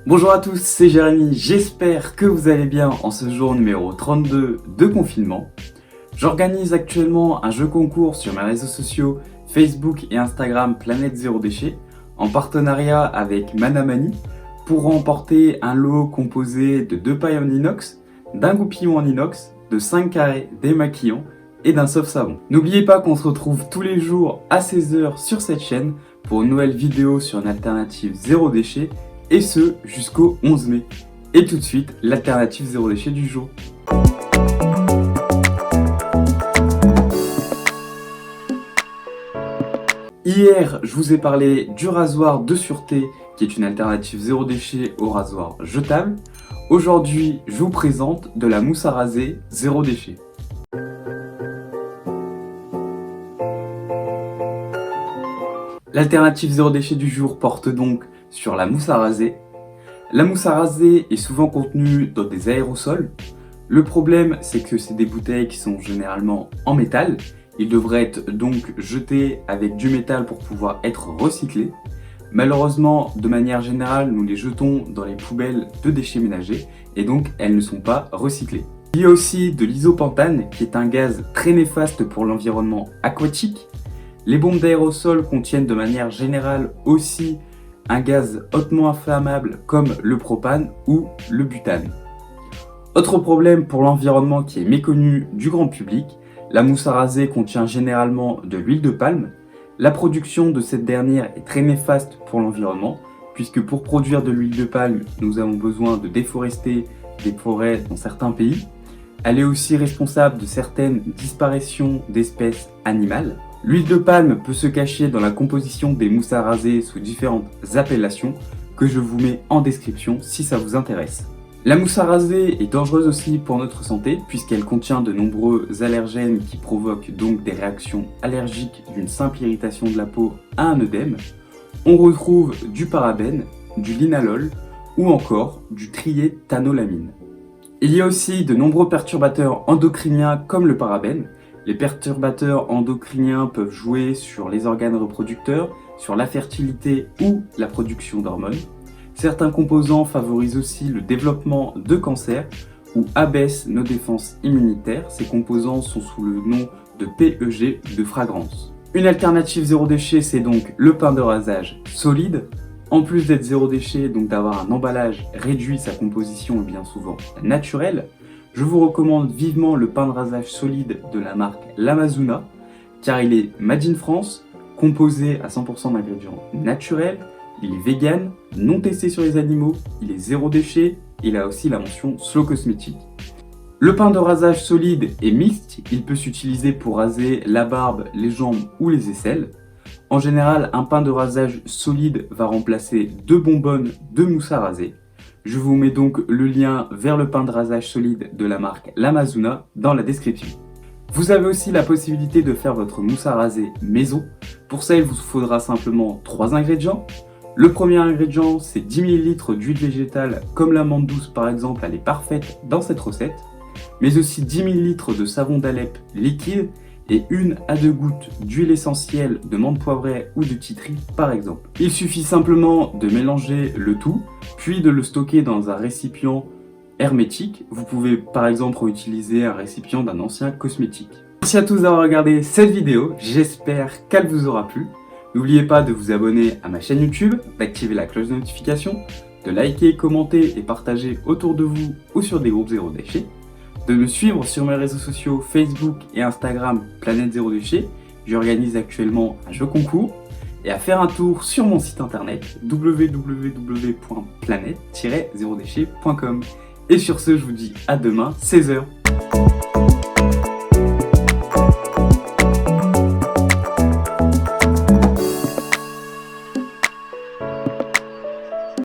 Bonjour à tous, c'est Jérémy, j'espère que vous allez bien en ce jour numéro 32 de confinement. J'organise actuellement un jeu concours sur mes réseaux sociaux Facebook et Instagram Planète Zéro Déchet en partenariat avec Manamani pour remporter un lot composé de 2 pailles en inox, d'un goupillon en inox, de 5 carrés démaquillants et d'un sauve-savon. N'oubliez pas qu'on se retrouve tous les jours à 16h sur cette chaîne pour une nouvelle vidéo sur une alternative zéro déchet et ce jusqu'au 11 mai. Et tout de suite, l'alternative zéro déchet du jour. Hier, je vous ai parlé du rasoir de sûreté qui est une alternative zéro déchet au rasoir jetable. Aujourd'hui, je vous présente de la mousse à raser zéro déchet. L'alternative zéro déchet du jour porte donc sur la mousse à raser. La mousse à raser est souvent contenue dans des aérosols. Le problème, c'est que c'est des bouteilles qui sont généralement en métal. Ils devraient être donc jetés avec du métal pour pouvoir être recyclés. Malheureusement, de manière générale, nous les jetons dans les poubelles de déchets ménagers et donc elles ne sont pas recyclées. Il y a aussi de l'isopentane qui est un gaz très néfaste pour l'environnement aquatique. Les bombes d'aérosol contiennent de manière générale aussi un gaz hautement inflammable comme le propane ou le butane. Autre problème pour l'environnement qui est méconnu du grand public, la mousse à raser contient généralement de l'huile de palme. La production de cette dernière est très néfaste pour l'environnement puisque pour produire de l'huile de palme, nous avons besoin de déforester des forêts dans certains pays. Elle est aussi responsable de certaines disparitions d'espèces animales. L'huile de palme peut se cacher dans la composition des mousses à raser sous différentes appellations que je vous mets en description si ça vous intéresse. La mousse à raser est dangereuse aussi pour notre santé puisqu'elle contient de nombreux allergènes qui provoquent donc des réactions allergiques d'une simple irritation de la peau à un œdème. On retrouve du parabène, du linalol ou encore du triéthanolamine. Il y a aussi de nombreux perturbateurs endocriniens comme le parabène. Les perturbateurs endocriniens peuvent jouer sur les organes reproducteurs, sur la fertilité ou la production d'hormones. Certains composants favorisent aussi le développement de cancers ou abaissent nos défenses immunitaires. Ces composants sont sous le nom de PEG de fragrance. Une alternative zéro déchet, c'est donc le pain de rasage solide. En plus d'être zéro déchet, donc d'avoir un emballage réduit, sa composition est bien souvent naturelle. Je vous recommande vivement le pain de rasage solide de la marque L'Amazuna, car il est made in France, composé à 100% d'ingrédients naturels, il est vegan, non testé sur les animaux, il est zéro déchet, il a aussi la mention slow cosmétique. Le pain de rasage solide est mixte, il peut s'utiliser pour raser la barbe, les jambes ou les aisselles. En général, un pain de rasage solide va remplacer 2 bonbonnes de mousse à raser. Je vous mets donc le lien vers le pain de rasage solide de la marque L'Amazuna dans la description. Vous avez aussi la possibilité de faire votre mousse à raser maison. Pour ça, il vous faudra simplement 3 ingrédients. Le premier ingrédient, c'est 10 ml d'huile végétale, comme l'amande douce par exemple, elle est parfaite dans cette recette. Mais aussi 10 ml de savon d'Alep liquide et 1 à 2 gouttes d'huile essentielle de menthe poivrée ou de titri par exemple. Il suffit simplement de mélanger le tout, puis de le stocker dans un récipient hermétique. Vous pouvez par exemple utiliser un récipient d'un ancien cosmétique. Merci à tous d'avoir regardé cette vidéo, j'espère qu'elle vous aura plu. N'oubliez pas de vous abonner à ma chaîne YouTube, d'activer la cloche de notification, de liker, commenter et partager autour de vous ou sur des groupes zéro déchet, de me suivre sur mes réseaux sociaux Facebook et Instagram Planète Zéro Déchet. J'organise actuellement un jeu concours et à faire un tour sur mon site internet www.planète-0déchet.com. Et sur ce, je vous dis à demain, 16h.